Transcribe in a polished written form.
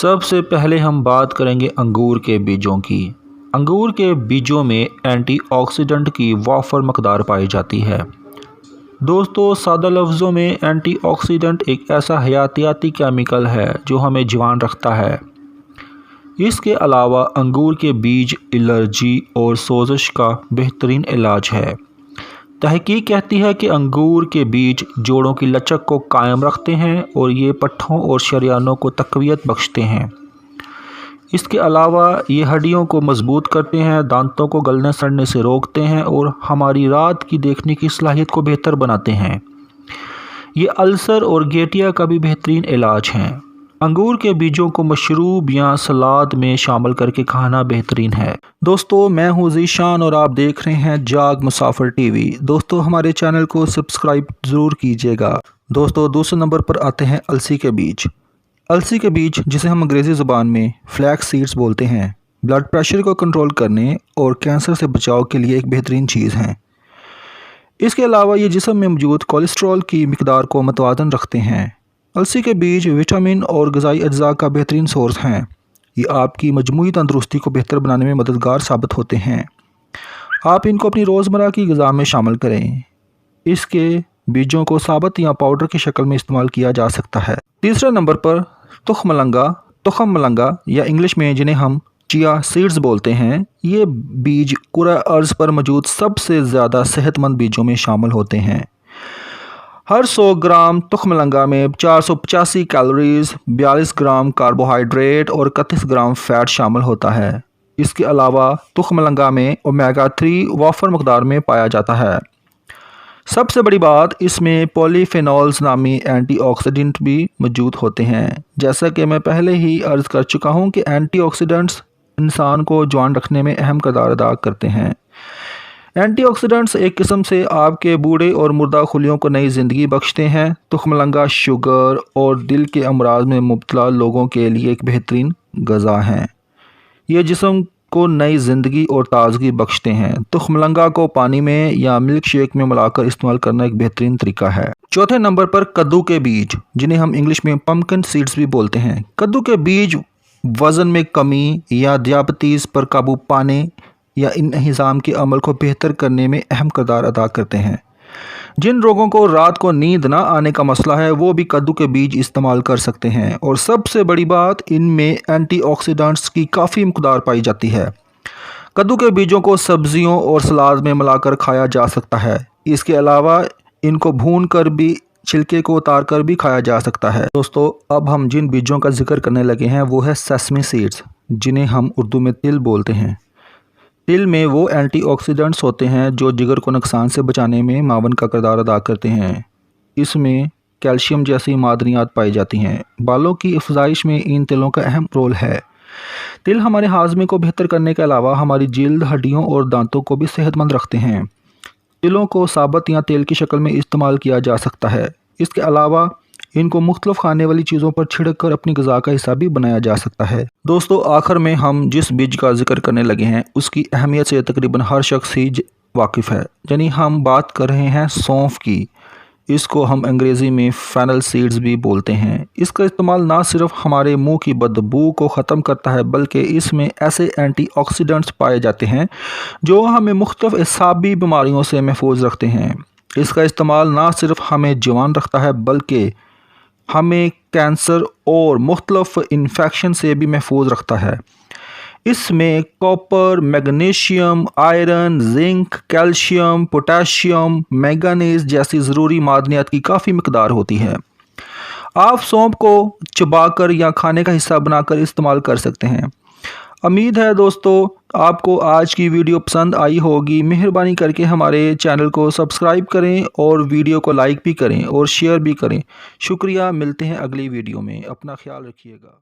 سب سے پہلے ہم بات کریں گے انگور کے بیجوں کی۔ انگور کے بیجوں میں اینٹی آکسیڈنٹ کی وافر مقدار پائی جاتی ہے۔ دوستو، سادہ لفظوں میں اینٹی آکسیڈنٹ ایک ایسا حیاتیاتی کیمیکل ہے جو ہمیں جوان رکھتا ہے۔ اس کے علاوہ انگور کے بیج الرجی اور سوزش کا بہترین علاج ہے۔ تحقیق کہتی ہے کہ انگور کے بیج جوڑوں کی لچک کو قائم رکھتے ہیں اور یہ پٹھوں اور شریانوں کو تقویت بخشتے ہیں۔ اس کے علاوہ یہ ہڈیوں کو مضبوط کرتے ہیں، دانتوں کو گلنے سڑنے سے روکتے ہیں اور ہماری رات کی دیکھنے کی صلاحیت کو بہتر بناتے ہیں۔ یہ السر اور گیٹیا کا بھی بہترین علاج ہیں۔ انگور کے بیجوں کو مشروب یا سلاد میں شامل کر کے کھانا بہترین ہے۔ دوستو، میں ہوں ذیشان اور آپ دیکھ رہے ہیں جاگ مسافر ٹی وی۔ دوستو، ہمارے چینل کو سبسکرائب ضرور کیجیے گا۔ دوستو، دوسرے نمبر پر آتے ہیں السی کے بیج۔ السی کے بیج، جسے ہم انگریزی زبان میں فلیکس سیڈز بولتے ہیں، بلڈ پریشر کو کنٹرول کرنے اور کینسر سے بچاؤ کے لیے ایک بہترین چیز ہیں۔ اس کے علاوہ یہ جسم میں موجود کولیسٹرول کی مقدار کو متوازن رکھتے ہیں۔ السی کے بیج وٹامن اور غذائی اجزاء کا بہترین سورس ہیں۔ یہ آپ کی مجموعی تندرستی کو بہتر بنانے میں مددگار ثابت ہوتے ہیں۔ آپ ان کو اپنی روزمرہ کی غذا میں شامل کریں۔ اس کے بیجوں کو ثابت یا پاؤڈر کی شکل میں استعمال کیا جا سکتا ہے۔ تیسرے نمبر پر تخم ملنگا یا انگلش میں جنہیں ہم چیا سیڈز بولتے ہیں، یہ بیج کرۂ ارض پر موجود سب سے زیادہ صحت مند بیجوں میں شامل ہوتے ہیں۔ ہر 100 گرام تخم ملنگا میں 485 کیلوریز، 42 گرام کاربوہائیڈریٹ اور 31 گرام فیٹ شامل ہوتا ہے۔ اس کے علاوہ تخم ملنگا میں اومیگا 3 وافر مقدار میں پایا جاتا ہے۔ سب سے بڑی بات، اس میں پولی فینولز نامی اینٹی آکسیڈنٹ بھی موجود ہوتے ہیں۔ جیسا کہ میں پہلے ہی عرض کر چکا ہوں کہ اینٹی آکسیڈنٹس انسان کو جوان رکھنے میں اہم کردار ادا کرتے ہیں۔ اینٹی آکسیڈنٹس ایک قسم سے آپ کے بوڑھے اور مردہ خلیوں کو نئی زندگی بخشتے ہیں۔ تخم ملنگا شوگر اور دل کے امراض میں مبتلا لوگوں کے لیے ایک بہترین غذا ہیں۔ یہ جسم کو نئی زندگی اور تازگی بخشتے ہیں۔ تخم ملنگا کو پانی میں یا ملک شیک میں ملا کر استعمال کرنا ایک بہترین طریقہ ہے۔ چوتھے نمبر پر کدو کے بیج، جنہیں ہم انگلش میں پمپکن سیڈز بھی بولتے ہیں۔ کدو کے بیج وزن میں کمی یا ذیابیطس پر قابو پانے یا انہضام کے عمل کو بہتر کرنے میں اہم کردار ادا کرتے ہیں۔ جن لوگوں کو رات کو نیند نہ آنے کا مسئلہ ہے، وہ بھی کدو کے بیج استعمال کر سکتے ہیں۔ اور سب سے بڑی بات، ان میں اینٹی آکسیڈنٹس کی کافی مقدار پائی جاتی ہے۔ کدو کے بیجوں کو سبزیوں اور سلاد میں ملا کر کھایا جا سکتا ہے۔ اس کے علاوہ ان کو بھون کر بھی، چھلکے کو اتار کر بھی کھایا جا سکتا ہے۔ دوستو، اب ہم جن بیجوں کا ذکر کرنے لگے ہیں وہ ہے سیسمی سیڈز، جنہیں ہم اردو میں تل بولتے ہیں۔ تل میں وہ اینٹی آکسیڈنٹس ہوتے ہیں جو جگر کو نقصان سے بچانے میں معاون کا کردار ادا کرتے ہیں۔ اس میں کیلشیم جیسی معدنیات پائی جاتی ہیں۔ بالوں کی افزائش میں ان تلوں کا اہم رول ہے۔ تل ہمارے ہاضمے کو بہتر کرنے کے علاوہ ہماری جلد، ہڈیوں اور دانتوں کو بھی صحت مند رکھتے ہیں۔ تلوں کو ثابت یا تیل کی شکل میں استعمال کیا جا سکتا ہے۔ اس کے علاوہ ان کو مختلف کھانے والی چیزوں پر چھڑک کر اپنی غذا کا حصہ بھی بنایا جا سکتا ہے۔ دوستو، آخر میں ہم جس بیج کا ذکر کرنے لگے ہیں اس کی اہمیت سے تقریباً ہر شخص ہی واقف ہے، یعنی ہم بات کر رہے ہیں سونف کی۔ اس کو ہم انگریزی میں فینل سیڈز بھی بولتے ہیں۔ اس کا استعمال نہ صرف ہمارے منہ کی بدبو کو ختم کرتا ہے بلکہ اس میں ایسے اینٹی آکسیڈنٹس پائے جاتے ہیں جو ہمیں مختلف اعصابی بیماریوں سے محفوظ رکھتے ہیں۔ اس کا استعمال نہ صرف ہمیں جوان رکھتا ہے بلکہ ہمیں کینسر اور مختلف انفیکشن سے بھی محفوظ رکھتا ہے۔ اس میں copper, magnesium, iron, zinc, calcium, potassium, manganese جیسی ضروری معدنیات کی کافی مقدار ہوتی ہے۔ آپ سونف کو چبا کر یا کھانے کا حصہ بنا کر استعمال کر سکتے ہیں۔ امید ہے دوستو آپ کو آج کی ویڈیو پسند آئی ہوگی۔ مہربانی کر کے ہمارے چینل کو سبسکرائب کریں اور ویڈیو کو لائک بھی کریں اور شیئر بھی کریں۔ شکریہ، ملتے ہیں اگلی ویڈیو میں۔ اپنا خیال رکھیے گا۔